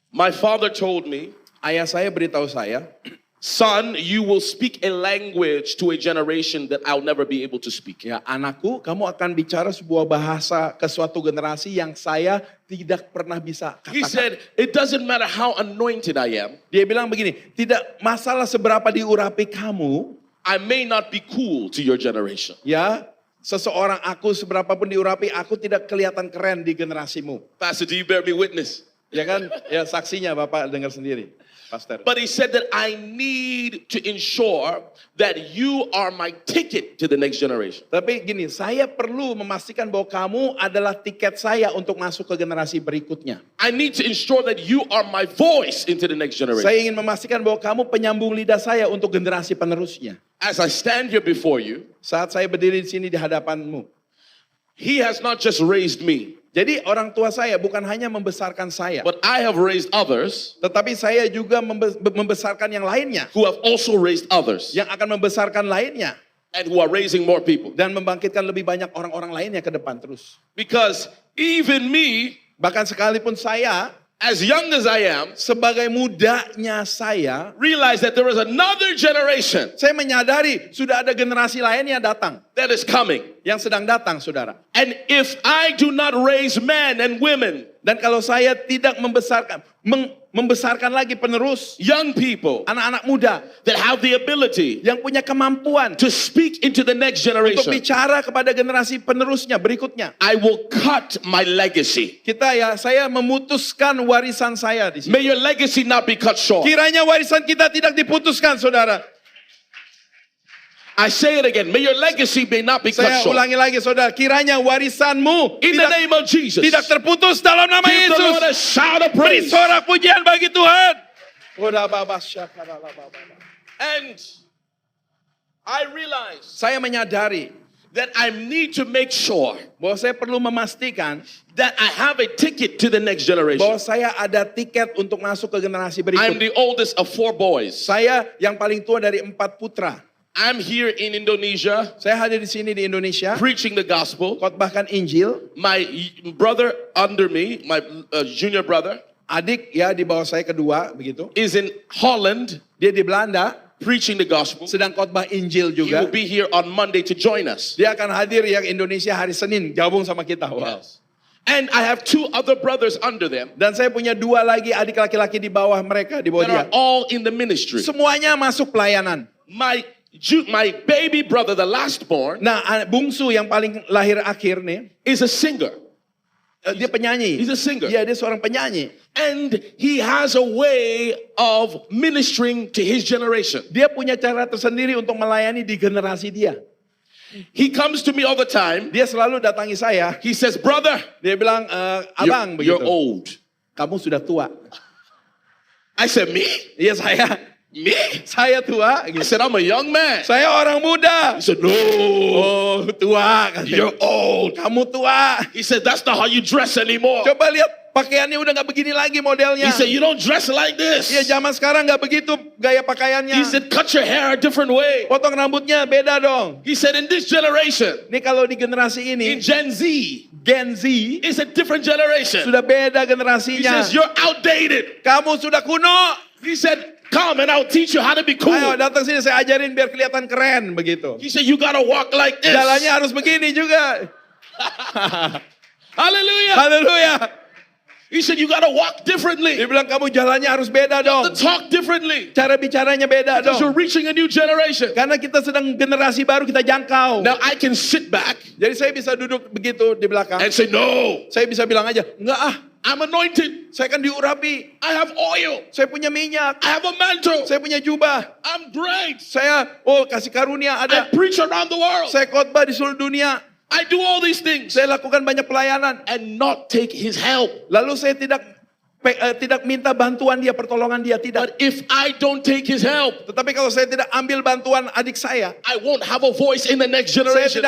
my father told me, ayah saya beritahu saya, son, you will speak a language to a generation that I'll never be able to speak. ya anakku, kamu akan bicara sebuah bahasa ke suatu generasi yang saya tidak pernah bisa He katakan. said, it doesn't matter how anointed I am, Dia bilang begini, tidak masalah seberapa diurapi kamu, I may not be cool to your generation. ya seseorang aku seberapapun diurapi, aku tidak kelihatan keren di generasimu. Pastor, do you bear me witness? Ya kan? Ya saksinya Bapak dengar sendiri, Pastor. But he said that I need to ensure that you are my ticket to the next generation. Tapi gini, saya perlu memastikan bahwa kamu adalah tiket saya untuk masuk ke generasi berikutnya. I need to ensure that you are my voice into the next generation. Saya ingin memastikan bahwa kamu penyambung lidah saya untuk generasi penerusnya. As I stand here before you, Saat saya berdiri di sini di hadapanmu. he has not just raised me, Jadi orang tua saya bukan hanya membesarkan saya. but I have raised others Tetapi saya juga membesarkan yang lainnya. who have also raised others Yang akan membesarkan lainnya. and who are raising more people. Dan membangkitkan lebih banyak orang-orang lainnya ke depan terus. Because even me, Bahkan sekalipun saya, as young as I am, sebagai mudanya saya, realize that there is another generation saya menyadari sudah ada generasi lainnya datang. that is coming. Yang sedang datang, saudara. And if I do not raise men and women, Dan kalau saya tidak membesarkan lagi penerus, young people anak-anak muda, that have the ability yang punya kemampuan to speak into the next untuk generation, bicara kepada generasi penerusnya berikutnya. I will cut my legacy. Saya memutuskan warisan saya di sini. May your legacy not be cut short. Kiranya warisan kita tidak diputuskan, saudara. I say it again. May your legacy may not be cut Saya short. ulangi lagi, saudara. Kiranya warisanmu In the name of Jesus. tidak terputus dalam nama Give the Lord a Yesus. shout of Beri praise. sorak pujian bagi Tuhan. And I realize Saya menyadari that I need to make sure bahwa saya perlu memastikan that I have a ticket to the next generation. bahwa saya ada tiket untuk masuk ke generasi I'm berikut. the oldest of 4 boys. Saya yang paling tua dari 4 putra. I'm here in Indonesia Saya hadir di sini di Indonesia, preaching the gospel. khotbahkan Injil. My brother under me, my junior brother, Adik ya di bawah saya kedua begitu. is in Holland Dia di Belanda preaching the gospel. sedang khotbah Injil He will juga. be here on Monday to join us. Dia akan hadir yang Indonesia hari Senin gabung sama kita. Wow. And I have 2 other brothers under them Dan saya punya 2 lagi adik laki-laki di bawah mereka, di bawah that dia. are all in the ministry. Semuanya masuk pelayanan. My baby brother, the last born, Nah, bungsu yang paling lahir akhir nih, is a singer. dia penyanyi. He's a singer. Iya, dia seorang penyanyi. And he has a way of ministering to his generation. Dia punya cara tersendiri untuk melayani di generasi dia. He comes to me all the time. Dia selalu datangi saya. He says, brother, Dia bilang, you're abang you're begitu. old. Kamu sudah tua. I said, me? Iya saya. Me? Saya tua. I said, I'm a young man. Saya orang muda. He said, no, Oh, tua. you're old. Kamu tua. He said, that's not how you dress anymore. Coba lihat pakaiannya udah nggak begini lagi modelnya. He said, you don't dress like this. Iya, zaman sekarang nggak begitu gaya pakaiannya. He said, cut your hair a different way. Potong rambutnya beda dong. He said, in this generation, Ini kalau di generasi in ini, Gen Z, Gen Z, it's a different generation. sudah beda He generasinya. says, you're outdated. Kamu sudah kuno. He said, come and I'll teach you how to be cool. Ayo datang sini saya ajarin biar kelihatan keren begitu. He said, you gotta walk like this. Jalannya harus begini juga. Hallelujah. Haleluya. He said, you gotta walk differently. Dia bilang kamu jalannya harus beda To dong. talk differently. Cara bicaranya beda Because you're dong. reaching a new generation. Karena kita sedang generasi baru kita jangkau. Now I can sit back Jadi saya bisa duduk begitu di belakang. and say, no, Saya bisa bilang aja, enggak ah, I'm anointed. saya kan diurapi. I have oil. Saya punya minyak. I have a mantle. Saya punya jubah. I'm great. Saya, kasih karunia I ada. preach around the world. Saya khotbah di seluruh dunia. I do all these things Saya lakukan banyak pelayanan. and not take his help. Lalu saya tidak minta bantuan dia, pertolongan dia, tidak. But if I don't take his help, Tetapi kalau saya tidak ambil bantuan adik saya I won't have a voice in the next tidak generation.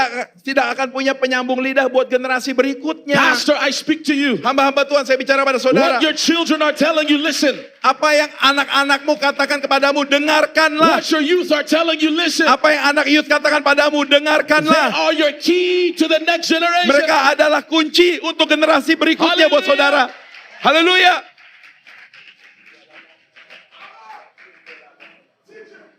akan punya penyambung lidah buat generasi berikutnya. Pastor, I speak to you. Hamba-hamba Tuhan, saya bicara pada saudara. What your children are telling you, listen. Apa yang anak-anakmu katakan kepadamu, dengarkanlah. What your youth are telling you, listen. Apa yang anak youth katakan padamu, They dengarkanlah. are your key to the next generation. Mereka adalah kunci untuk generasi berikutnya buat Haleluya. saudara. Haleluya.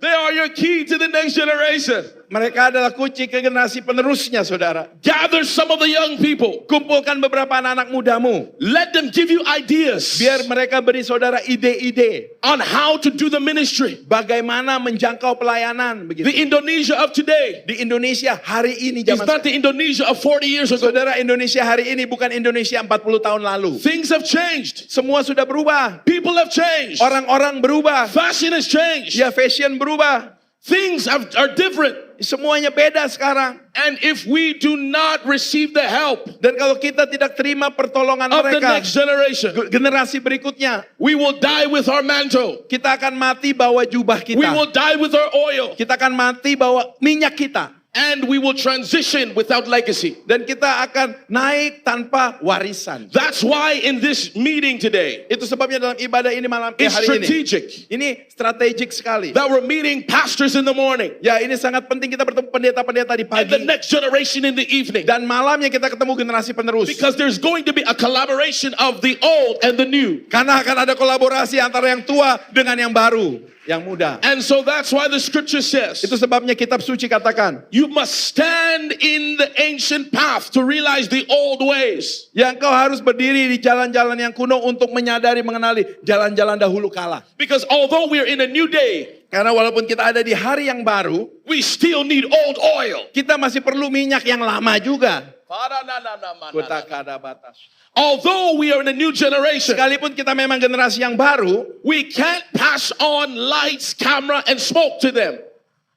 They are your key to the next generation. Mereka adalah kunci ke generasi penerusnya, saudara. Gather some of the young people. Kumpulkan beberapa anak-anak mudamu. Let them give you ideas Biar mereka beri saudara ide-ide. on how to do the ministry. Bagaimana menjangkau pelayanan. The Begitu. Indonesia of today Di Indonesia hari ini is zaman not the Indonesia of 40 years ago. Saudara, Indonesia hari ini bukan Indonesia 40 tahun lalu. Things have changed. Semua sudah berubah. People have changed. Orang-orang berubah. Fashion has changed. Ya, fashion berubah. Things are different. Semuanya beda sekarang. And if we do not receive the help Dan kalau kita tidak terima pertolongan of the mereka, next generation, generasi berikutnya, we will die with our mantle. kita akan mati bawa jubah We will kita. die with our oil. Kita akan mati bawa minyak kita. And we will transition without legacy. Dan kita akan naik tanpa warisan. That's why in this meeting today, Itu sebabnya dalam ibadah ini malam it's hari ini. strategic Ini strategik sekali. that we're meeting pastors in the morning Ya, ini sangat penting kita bertemu pendeta-pendeta di and the pagi. next generation in the evening. Dan malamnya kita ketemu generasi penerus. Because there's going to be a collaboration of the old and the new. Karena akan ada kolaborasi antara yang tua dengan yang baru, yang muda. And so that's why the scripture says, Itu sebabnya kitab suci katakan, you must stand in the ancient path to realize the old ways. yang kau harus berdiri di jalan-jalan yang kuno untuk menyadari, mengenali jalan-jalan dahulu kala. Because although we're in a new day, Karena walaupun kita ada di hari yang baru, we still need old oil. kita masih perlu minyak yang lama juga. Kutakada batas. Although we are in a new generation, Sekalipun kita memang generasi yang baru, we can't pass on lights, camera, and smoke to them.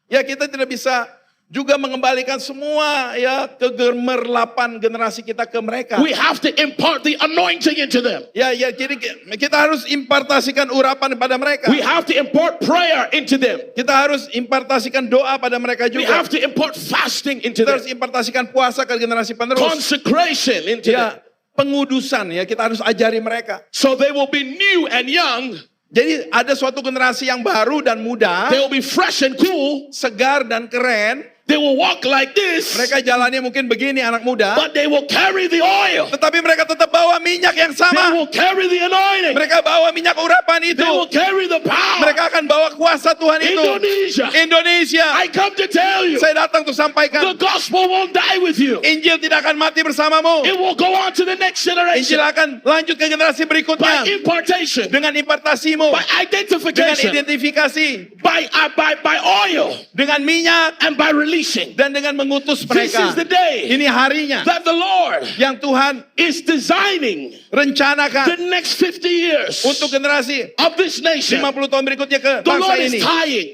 ya kita tidak bisa juga mengembalikan semua ya kegemerlapan generasi kita ke mereka. We have to impart the anointing into them. Ya, jadi kita harus impartasikan urapan pada mereka. We have to impart prayer into them. Kita harus impartasikan doa pada mereka We juga. have to impart fasting into Kita harus them. impartasikan puasa ke generasi penerus. Consecration into them. Ya, pengudusan ya kita harus ajari mereka. So they will be new and young. Jadi ada suatu generasi yang baru dan muda, They will be fresh and cool. segar dan keren. They will walk like this. Mereka jalannya mungkin begini anak muda, But they will carry the oil. tetapi mereka tetap bawa minyak yang They sama. will carry the anointing. Mereka bawa minyak urapan itu. They will carry the power. Mereka akan bawa kuasa Tuhan itu. Indonesia. Indonesia. I come to tell you, Saya datang untuk the sampaikan, gospel won't die with you. Injil tidak akan mati bersamamu. It will go on to the next Injil generation akan lanjut ke generasi by berikutnya impartation, dengan impartasimu, by dengan identification, identifikasi, by oil, dengan minyak, and by releasing. dan dengan mengutus This mereka. is the day Ini harinya that the Lord yang Tuhan is designing rencanakan the next 50 years untuk generasi of this nation. 50 tahun berikutnya ke The bangsa Lord is ini. tying.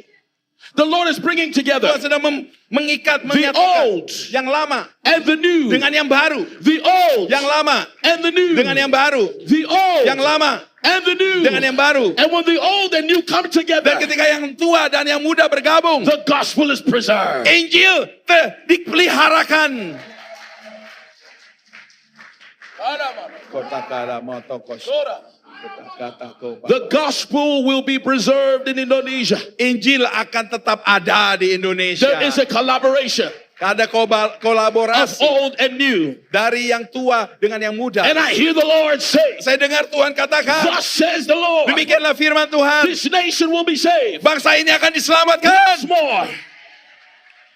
The Lord is bringing together Tuhan sedang mengikat, the menyatukan old yang lama and the new, dengan yang baru, the old yang lama and the new, dengan yang baru, the old yang lama and the new. dengan yang baru. And when the old and new come together, Dan ketika yang tua dan yang muda bergabung, the gospel is preserved. Injil dipeliharakan. The gospel will be preserved in Indonesia. Injil akan tetap ada di Indonesia. There is a collaboration Ada of kolaborasi old and new. dari yang tua dengan yang muda. And I hear the Lord say, Saya dengar Tuhan katakan, thus says the Lord, demikianlah firman Tuhan, this nation will be saved. bangsa ini akan diselamatkan. Once more.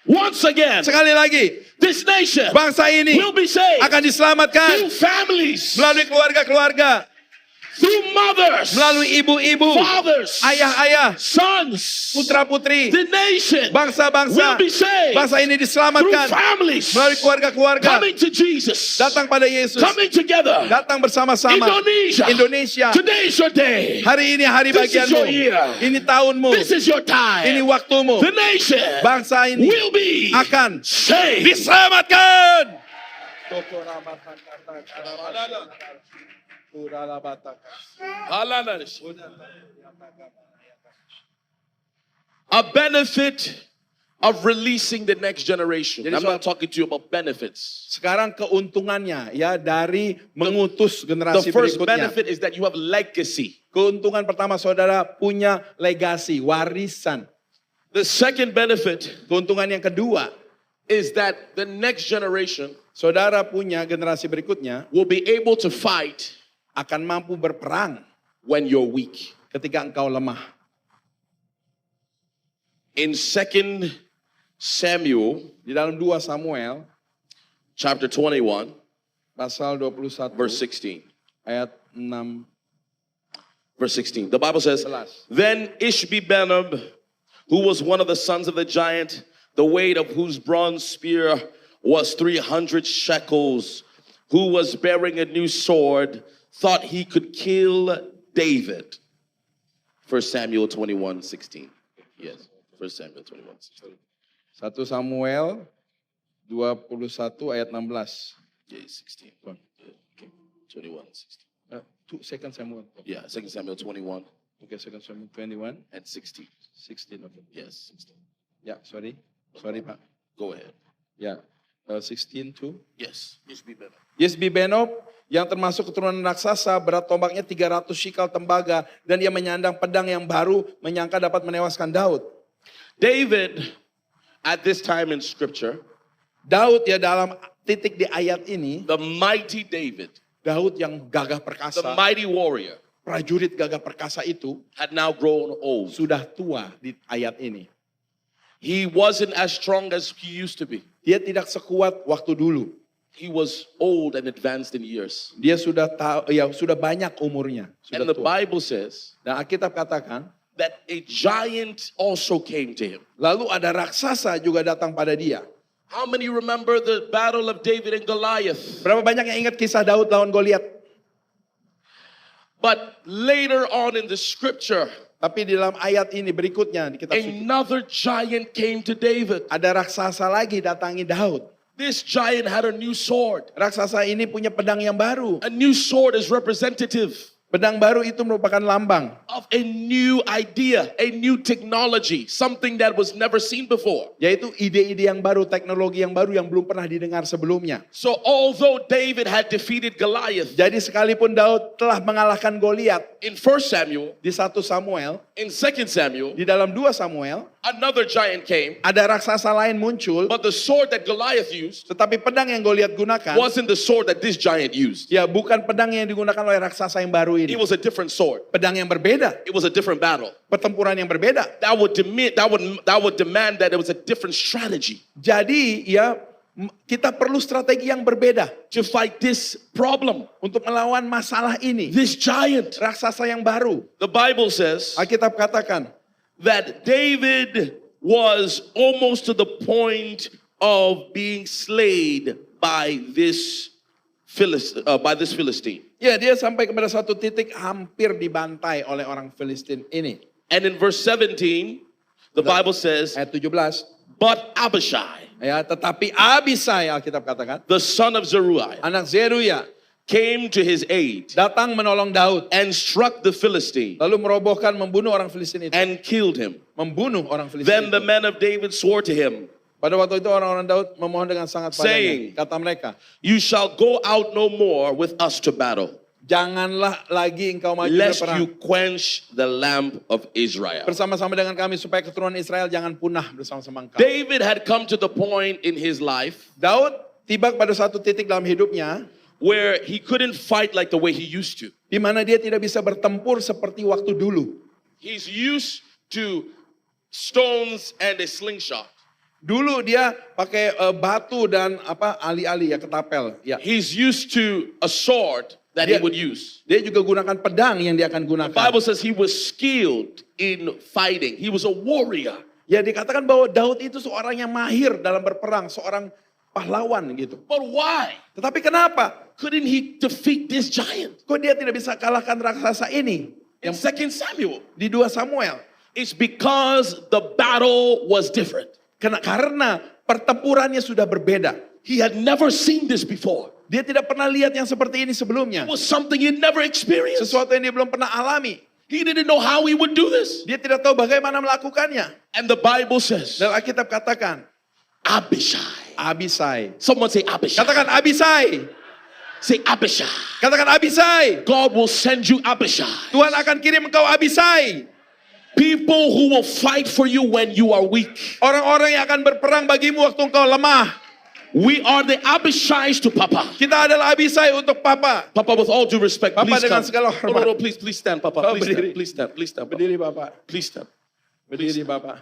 Once again, Sekali lagi, this nation bangsa ini will be saved akan diselamatkan through families, melalui keluarga-keluarga, through mothers, melalui ibu-ibu, fathers, ayah-ayah, sons. putra-putri, The nation bangsa-bangsa. will be saved Bangsa ini through diselamatkan families melalui keluarga-keluarga, coming to Jesus, datang pada Yesus, coming together. datang bersama-sama. Indonesia, Today is your day. hari ini hari This is bagianmu, your year. ini tahunmu, This is your ini time. waktumu. The nation Bangsa ini will be akan saved. diselamatkan. A benefit of releasing the next generation. Jadi I'm not talking to you about benefits. Sekarang keuntungannya ya dari mengutus The generasi first berikutnya. benefit is that you have legacy. Keuntungan pertama saudara punya legasi, warisan. The second benefit Keuntungan yang kedua, is that the next generation saudara punya generasi berikutnya will be able to fight akan mampu berperang when you're weak. ketika engkau lemah. In 2 Samuel Di dalam 2 Samuel chapter 21 pasal 21 verse 16. ayat 6. Verse 16. The Bible says, 11. Then Ishbi-Benob, who was one of the sons of the giant, the weight of whose bronze spear was 300 shekels, who was bearing a new sword, thought he could kill David. 1 Samuel 21:16. Yes, 1 Samuel 21:16. 1 Samuel 21 ayat 16. Yeah, 16. Yeah, okay. 21:16. 2 Samuel. Yeah, 2 Samuel 21 Oke, 2 Samuel 21, and 16. 16. Oke. Yes, 16. Ya, sorry Pak. Go ahead. Ya, 16 to. Yes, Ishbi-Benob. Yesbi-Benob yang termasuk keturunan raksasa, berat tombaknya 300 shikal tembaga, dan ia menyandang pedang yang baru, menyangka dapat menewaskan Daud. David, at this time in scripture, Daud ya dalam titik di ayat ini, the mighty David, Daud yang gagah the perkasa, mighty warrior, prajurit gagah perkasa itu had now grown old. sudah tua di ayat ini. He wasn't as strong as he used to be. Dia tidak sekuat waktu dulu. He was old and advanced in years. Dia sudah tahu, ya sudah banyak umurnya, sudah And the tua. Bible says Dan Alkitab katakan, that a giant also came to him. lalu ada raksasa juga datang pada dia. How many remember the battle of David and Goliath? Berapa banyak yang ingat kisah Daud lawan Goliat? But later on in the scripture, Tapi di dalam ayat ini berikutnya di kitab suci, another giant came to David. ada raksasa lagi datangi Daud. This giant had a new sword. Raksasa ini punya pedang yang baru. A new sword is representative Pedang baru itu merupakan lambang of a new idea, a new technology, something that was never seen before. yaitu ide-ide yang baru, teknologi yang baru yang belum pernah didengar sebelumnya. So although David had defeated Goliath Jadi sekalipun Daud telah mengalahkan Goliat in 1 Samuel, di 1 Samuel, in 2 Samuel, di dalam 2 Samuel another giant came, ada raksasa lain muncul, but the sword that Goliath used tetapi pedang yang Goliat gunakan wasn't the sword that this giant used. ya bukan pedang yang digunakan oleh raksasa yang baru It ini. was a different sword. Pedang yang berbeda, It was a different battle. pertempuran yang berbeda. That would demand that it was a different strategy Jadi ya kita perlu strategi yang berbeda to fight this problem, untuk melawan masalah ini. this giant. Raksasa yang baru. The Bible says Alkitab katakan that David was almost to the point of being slayed by this Philistine. ya dia sampai kepada satu titik hampir dibantai oleh orang Filistin ini. And in verse 17, the Bible says, Ayat 17. but Abishai, Ya, tetapi Abisai Alkitab katakan, the son of Zeruiah, anak Zeruya, came to his aid datang menolong Daud. and struck the Philistine Lalu merobohkan, membunuh orang Filistin itu. and killed him. Membunuh orang Filistin Then the itu. men of David swore to him, Pada waktu itu orang-orang Daud memohon dengan sangat saying, padanya. Kata mereka, "You shall go out no more with us to battle, janganlah lagi engkau maju lest berperang you quench the lamp of Israel." bersama-sama dengan kami, supaya keturunan Israel jangan punah bersama-sama engkau. David had come to the point in his life Daud tiba pada satu titik dalam hidupnya where he couldn't fight like the way he used to. di mana dia tidak bisa bertempur seperti waktu dulu. He's used to stones and a slingshot. Dulu dia pakai batu dan ali-ali ya, ketapel. Ya. He's used to a sword that he Dia- would use. Dia juga gunakan pedang yang dia akan The gunakan. Bible says he was skilled in fighting. He was a warrior. Ya, dikatakan bahwa Daud itu seorang yang mahir dalam berperang, seorang pahlawan gitu. But why Tetapi kenapa? couldn't he defeat this giant? Kok dia tidak bisa kalahkan raksasa ini? In 2 Samuel, Di 2 Samuel. it's because the battle was different. Karena pertempurannya sudah berbeda. He had never seen this before. Dia tidak pernah lihat yang seperti ini sebelumnya. It was something he never experienced. Sesuatu yang dia belum pernah alami. He didn't know how he would do this. Dia tidak tahu bagaimana melakukannya. And the Bible says, Dan Alkitab katakan, Abishai. Abisai. Someone say Abishai. Katakan Abisai. Say Abishai. Katakan Abisai. God will send you Abishai. Tuhan akan kirim engkau Abisai. People who will fight for you when you are weak. Orang-orang yang akan berperang bagimu waktu engkau lemah. We are the Abishais to Papa. Kita adalah Abisai untuk Papa. Papa, with all due respect, Papa, please dengan come. segala No, hormat. no, no, please stand, Papa. Oh, Please berdiri. stand, please stand, please stand, Papa. Berdiri Bapak. Please stand. Berdiri Bapak.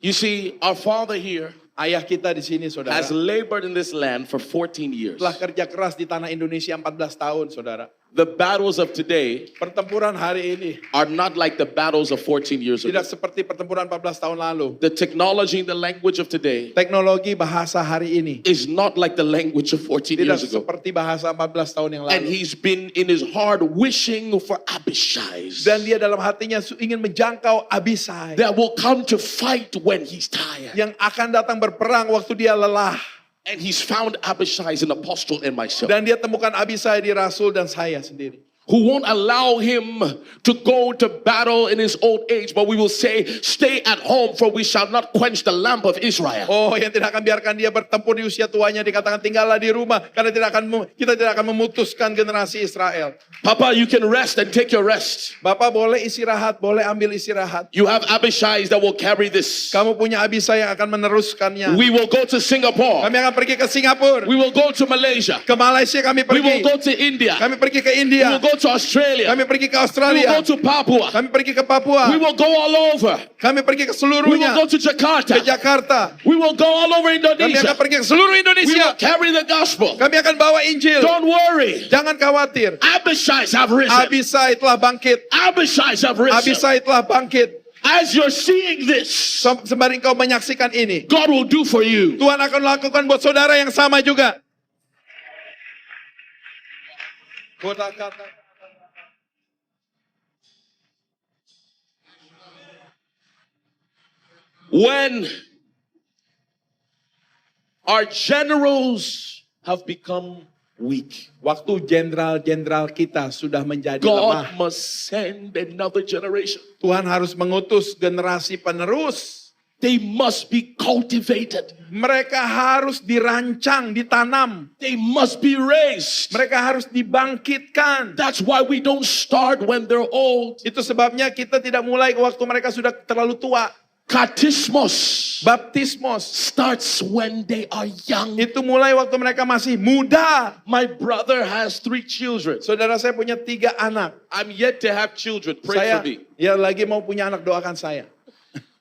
You see, our father here Ayah kita di sini, saudara, has labored in this land for 14 years. telah kerja keras di tanah Indonesia 14 tahun, saudara. The battles of today Pertempuran hari ini are not like the battles of 14 years ago. tidak seperti pertempuran 14 tahun lalu. The technology and the language of today Teknologi bahasa hari ini is not like the language of 14 tidak years ago. seperti bahasa 14 tahun yang And lalu. he's been in his heart wishing for Abishais Dan dia dalam hatinya ingin menjangkau Abisai that will come to fight when he's tired. yang akan datang berperang waktu dia lelah. And he's found Abishais, an apostle, and myself, Dan dia temukan Abisai di Rasul dan saya sendiri. who won't allow him to go to battle in his old age, but we will say, stay at home, for we shall not quench the lamp of Israel. Oh, yang tidak akan biarkan dia bertempur di usia tuanya, dikatakan tinggallah di rumah karena kita tidak akan memutuskan generasi Israel. Papa, you can rest and take your rest. Bapak boleh istirahat, boleh ambil istirahat. You have Abishais that will carry this. Kamu punya Abisai yang akan meneruskannya. We will go to Singapore. Kami akan pergi ke Singapura, We will go to Malaysia. ke Malaysia kami We will pergi. go to India. Kami pergi ke We India, will go to Australia. kami pergi ke We will Australia, go to Papua. kami pergi ke Papua, We will go all over. kami pergi ke We will seluruhnya, go to ke Jakarta. Jakarta. We will go all over Kami akan Indonesia. pergi ke seluruh We will Indonesia. carry the gospel. Kami akan bawa Injil. Don't worry. Jangan khawatir. Abishais have risen. Abisai telah bangkit. Abishais have risen. Abisai telah bangkit. As you're seeing this, Sembari engkau menyaksikan ini, God will do for you. Tuhan akan lakukan buat saudara yang sama juga. When our generals have become weak, Waktu jenderal-jenderal kita sudah menjadi lemah, God must send another generation. Tuhan harus mengutus generasi penerus. They must be cultivated. Mereka harus dirancang, ditanam. They must be raised. Mereka harus dibangkitkan. That's why we don't start when they're old. Itu sebabnya kita tidak mulai waktu mereka sudah terlalu tua. Katismos Baptismos starts when they are young. itu mulai waktu mereka masih muda. My brother has 3 children. Saudara saya punya 3 anak. I'm yet to have children. Pray Saya for me. ya lagi mau punya anak, doakan saya.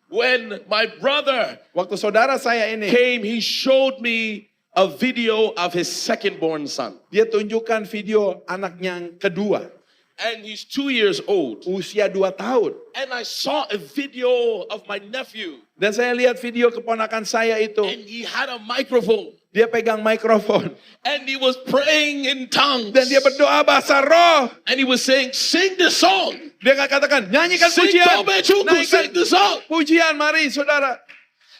When my brother Waktu saudara saya ini, came, he showed me a video of his second born son. dia tunjukkan video anaknya yang kedua, And he's 2 years old. usia 2 tahun. And I saw a video of my nephew. Dan saya lihat video keponakan saya itu, And he had a microphone. dia pegang mikrofon And he was praying in tongues. dan dia berdoa bahasa roh. And he was saying, sing the song. Dia katakan, nyanyikan Sing pujian, Tobe Chuku, sing naikkan the song. pujian, mari saudara.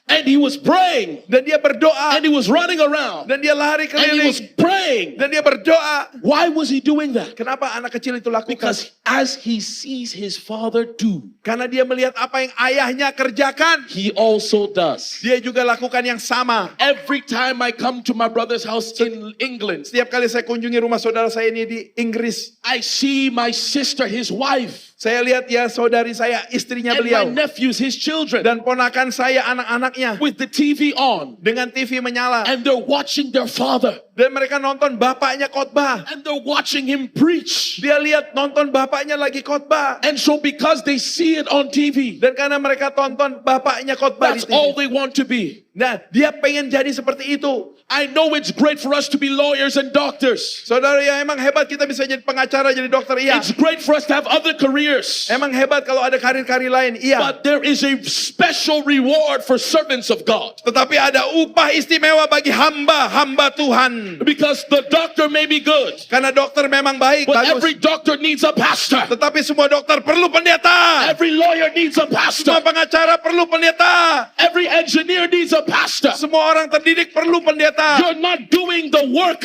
And he was praying. Dan dia berdoa. And he was running around. Dan dia lari And he was keliling. praying. Dan dia berdoa. Why was he doing that? Kenapa anak kecil itu lakukan? Because as he sees his father do, Karena dia melihat apa yang ayahnya kerjakan. he also does. Dia juga lakukan yang sama. Every time I come to my brother's house in England, Setiap kali saya kunjungi rumah saudara saya ini di Inggris, I see my sister, his wife, saya lihat ya saudari saya, istrinya and my beliau. nephews, his children, Dan ponakan saya, anak-anaknya. with the TV on. Dengan TV menyala. And they're watching their father. Dan mereka nonton bapaknya khotbah. And they're watching him preach. Dia lihat nonton bapaknya lagi khotbah. And so because they see it on TV, Dan karena mereka tonton bapaknya khotbah di that's TV. all they want to be. Nah, dia pengen jadi seperti itu. I know it's great for us to be lawyers and doctors. Saudara, ya emang hebat kita bisa jadi pengacara, jadi dokter, iya. It's great for us to have other careers. Emang hebat kalau ada karir-karir lain, iya. But there is a special reward for servants of God. Tetapi ada upah istimewa bagi hamba Tuhan. Because the doctor may be good, Karena dokter memang baik, but bagus. every doctor needs a pastor. Tetapi semua dokter perlu pendeta. Every lawyer needs a Semua pastor. pengacara perlu pendeta. Every engineer needs a pastor. Semua orang terdidik perlu pendeta. You're not doing the work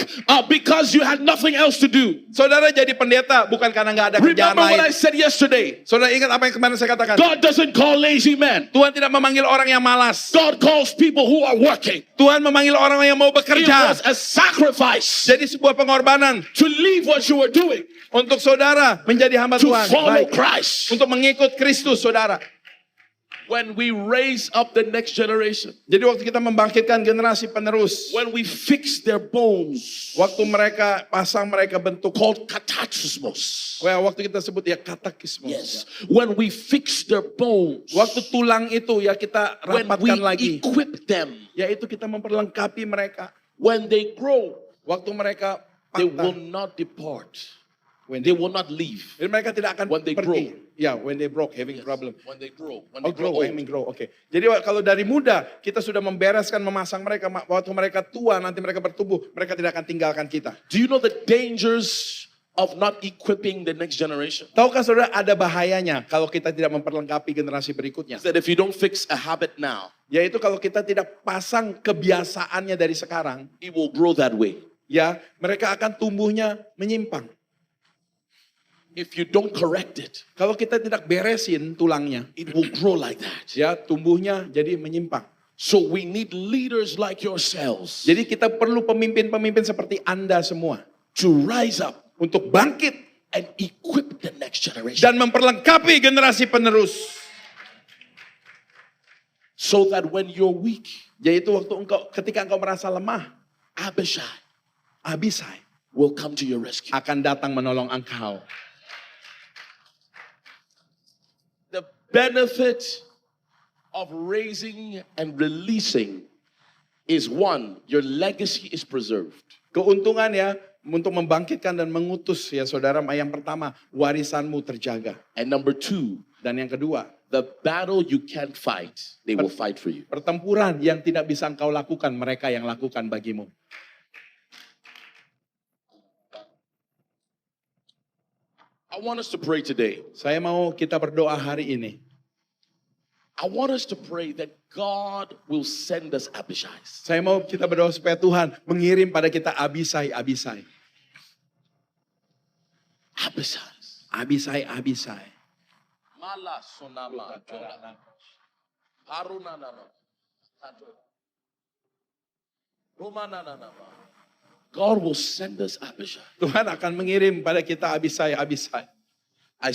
because you had nothing else to do. Saudara jadi pendeta bukan karena nggak ada kerjaan Remember what I lain. said yesterday? Saudara ingat apa yang kemarin saya katakan? God doesn't call lazy men. Tuhan tidak memanggil orang yang malas. God calls people who are working. Tuhan memanggil orang yang mau It bekerja. was a sacrifice Jadi sebuah pengorbanan to leave what you were doing untuk saudara menjadi hamba to Tuhan. follow Baik. Christ. Untuk mengikut Kristus, saudara. When we raise up the next generation, Jadi waktu kita membangkitkan generasi penerus, when we fix their bones, waktu mereka pasang mereka bentuk, called katartismos. waktu kita sebut ya katekismus. Yes. When we fix their bones, Waktu tulang itu ya kita when we rapatkan lagi, equip them, yaitu kita memperlengkapi mereka. when they grow, Waktu mereka they will patah, not depart. when They will not leave. jadi mereka tidak akan When they pergi. grow. Ya, when they broke, having Yes. problem. When they grow. When Oh, they grow grow, old. grow. Oke. Jadi kalau dari muda kita sudah membereskan, memasang mereka. Waktu mereka tua, nanti mereka bertumbuh, mereka tidak akan tinggalkan kita. Do you know the dangers of not equipping the next generation? Tahukah saudara ada bahayanya kalau kita tidak memperlengkapi generasi berikutnya? That if you don't fix a habit now, Yaitu kalau kita tidak pasang kebiasaannya dari sekarang, it will grow that way. ya mereka akan tumbuhnya menyimpang. If you don't correct it, Kalau kita tidak beresin tulangnya, it will grow like that. ya tumbuhnya jadi menyimpang. So we need leaders like yourselves Jadi kita perlu pemimpin-pemimpin seperti Anda semua to rise up untuk bangkit and equip the next generation dan memperlengkapi generasi penerus. so that when you're weak, Yaitu ketika engkau merasa lemah, Abisai will come to your rescue. akan datang menolong engkau. The benefit of raising and releasing is one, your legacy is preserved. Keuntungan ya untuk membangkitkan dan mengutus ya saudara, yang pertama warisanmu terjaga. And number two, Dan yang kedua, the battle you can't fight, they will fight for you. pertempuran yang tidak bisa engkau lakukan, mereka yang lakukan bagimu. I want us to pray today. Saya mau kita berdoa hari ini. I want us to pray that God will send us Abishais. Saya mau kita berdoa supaya Tuhan mengirim pada kita Abisai. Abishais. Abisai. Mala sonama. Harunanama. Romananama. God will send us Abishai. Tuhan akan mengirim pada kita Abisai. I